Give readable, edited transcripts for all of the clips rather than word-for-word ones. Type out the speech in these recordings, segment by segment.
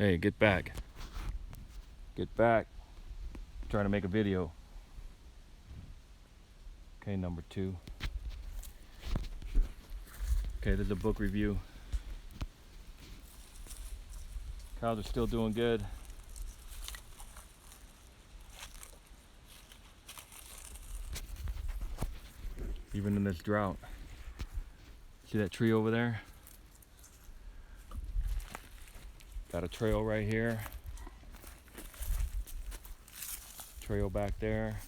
Hey, get back. Get back. I'm trying to make a video. Okay, number 2. Okay, this is a book review. Cows are still doing good. Even in this drought. See that tree over there? Got a trail right here. Trail back there.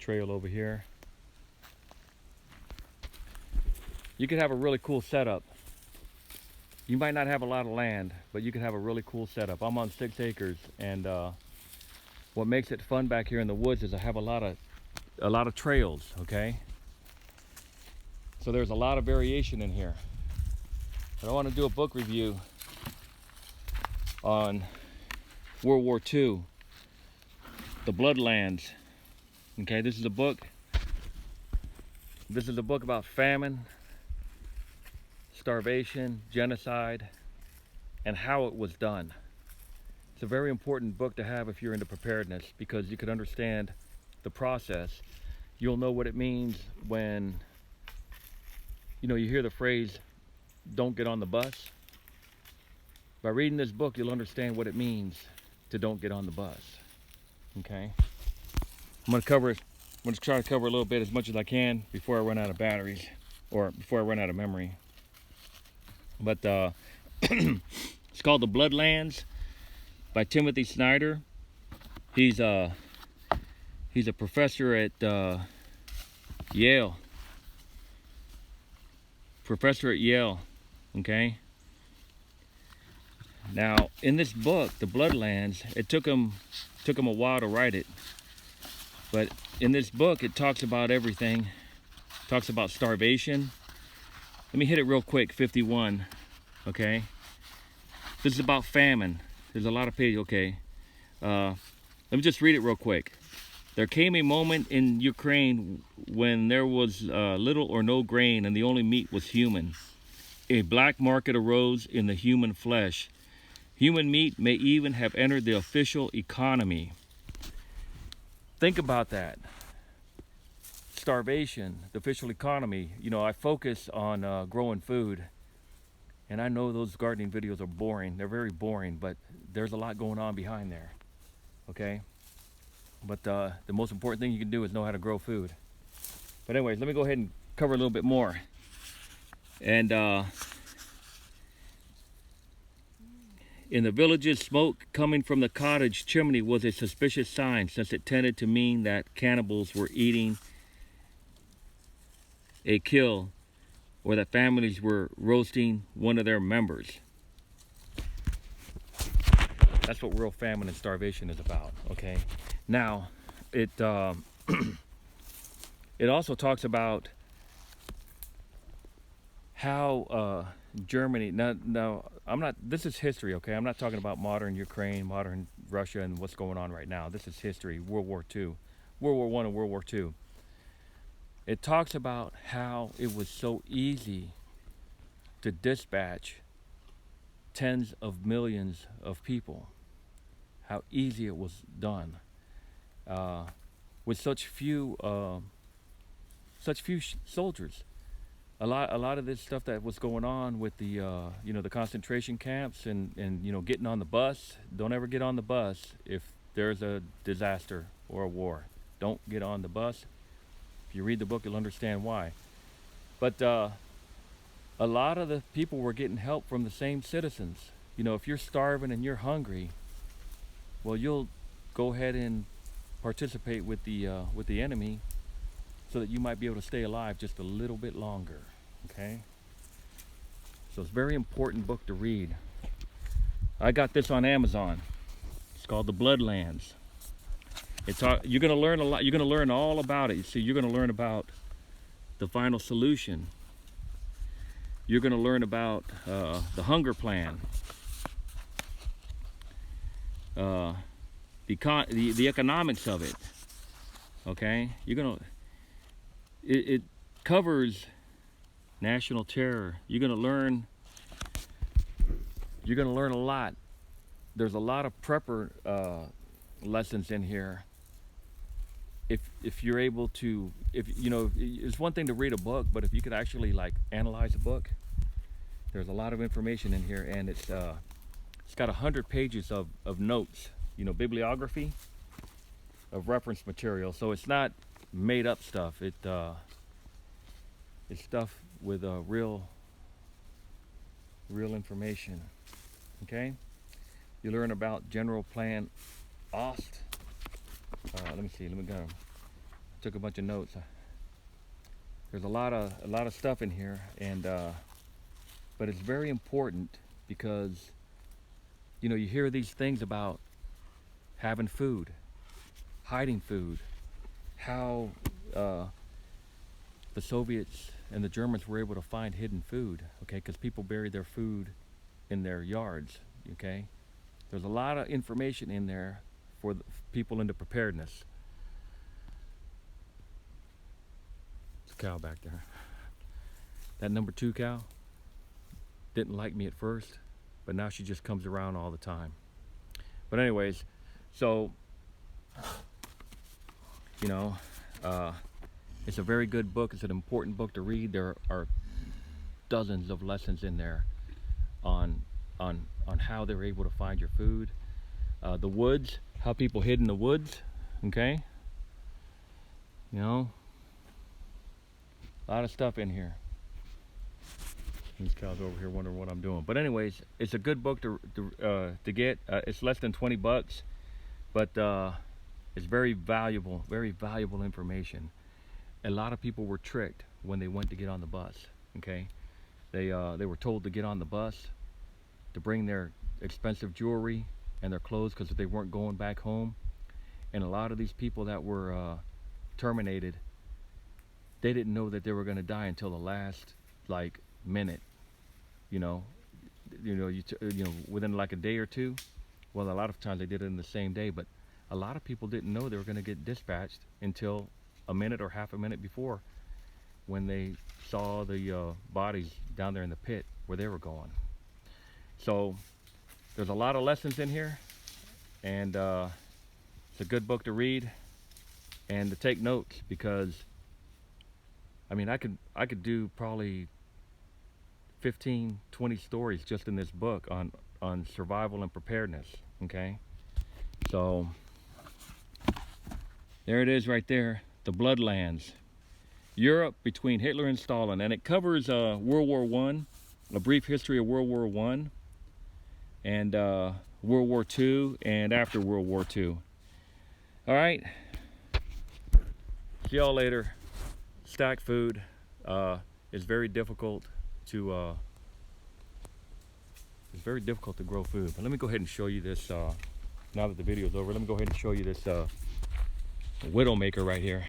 Trail over here. You could have a really cool setup. You might not have a lot of land, but you could have a really cool setup. I'm on 6 acres, and what makes it fun back here in the woods is I have a lot of trails, okay? So there's a lot of variation in here. But I want to do a book review on World War II, the Bloodlands. Okay, this is a book. This is a book about famine, starvation, genocide, and how it was done. It's a very important book to have if you're into preparedness, because you could understand the process. You'll know what it means when, you hear the phrase, "Don't get on the bus." By reading this book, you'll understand what it means to don't get on the bus. Okay? I'm going to try to cover a little bit, as much as I can, before I run out of batteries, or before I run out of memory. But it's called The Bloodlands by Timothy Snyder. He's a professor at Yale. Professor at Yale. Okay. Now, in this book, The Bloodlands, it took him a while to write it. But in this book, it talks about everything. It talks about starvation. Let me hit it real quick, 51, okay? This is about famine. There's a lot of pages, okay? Let me just read it real quick. There came a moment in Ukraine when there was little or no grain, and the only meat was human. A black market arose in the human flesh. Human meat may even have entered the official economy. Think about that. Starvation, the official economy. I focus on growing food, and I know those gardening videos are boring. They're very boring, but there's a lot going on behind there, okay? But the most important thing you can do is know how to grow food. But anyways, let me go ahead and cover a little bit more. And in the villages, smoke coming from the cottage chimney was a suspicious sign, since it tended to mean that cannibals were eating a kill, or that families were roasting one of their members. That's what real famine and starvation is about, okay? Now, it it also talks about how Germany, now this is history, okay? I'm not talking about modern Ukraine, modern Russia, and what's going on right now. This is history, World War II, World War I and World War II. It talks about how it was so easy to dispatch tens of millions of people. How easy it was done with such few soldiers. A lot of this stuff that was going on with the the concentration camps and getting on the bus. Don't ever get on the bus if there's a disaster or a war. Don't get on the bus. If you read the book, you'll understand why. But a lot of the people were getting help from the same citizens. If you're starving and you're hungry, well, you'll go ahead and participate with the enemy, so that you might be able to stay alive just a little bit longer, okay? So it's a very important book to read. I got this on Amazon. It's called The Bloodlands. You're going to learn a lot. You're going to learn all about it. You see, you're going to learn about the final solution. You're going to learn about the hunger plan, the economics of it, okay? It covers national terror. You're going to learn You're going to learn a lot. There's a lot of prepper lessons in here. If you're able to, if you know, it's one thing to read a book, but if you could actually like analyze a book, there's a lot of information in here, and it's got 100 pages of notes, you know, bibliography of reference material. So it's not made up stuff. It's stuff with real information. Okay, you learn about general plan Ost. Let me see. Let me go. Took a bunch of notes. There's a lot of stuff in here, and but it's very important because you know you hear these things about having food, hiding food, how the Soviets and the Germans were able to find hidden food. Okay, because people buried their food in their yards. Okay, there's a lot of information in there for the people into preparedness. There's a cow back there. That number 2 cow didn't like me at first, but now she just comes around all the time. But anyways, so you know, it's a very good book. It's an important book to read. There are dozens of lessons in there on how they were able to find your food. The woods, how people hid in the woods. Okay, you know, a lot of stuff in here. These cows over here wondering what I'm doing. But anyways, it's a good book to get. It's less than 20 bucks, but it's very valuable information. A lot of people were tricked when they went to get on the bus. Okay, they were told to get on the bus, to bring their expensive jewelry and their clothes because they weren't going back home. And a lot of these people that were terminated, they didn't know that they were going to die until the last like minute. You know, within like a day or two. Well, a lot of times they did it in the same day, but a lot of people didn't know they were going to get dispatched until a minute or half a minute before, when they saw the bodies down there in the pit where they were going. So there's a lot of lessons in here, and it's a good book to read and to take notes, because I mean I could do probably 15-20 stories just in this book on survival and preparedness. Okay, so there it is right there, the Bloodlands, Europe between Hitler and Stalin, and it covers World War I, a brief history of World War I, and World War II, and after World War II. All right, see y'all later. Stack food is very difficult to grow food. But let me go ahead and show you this now that the video is over. Let me go ahead and show you this Widowmaker right here.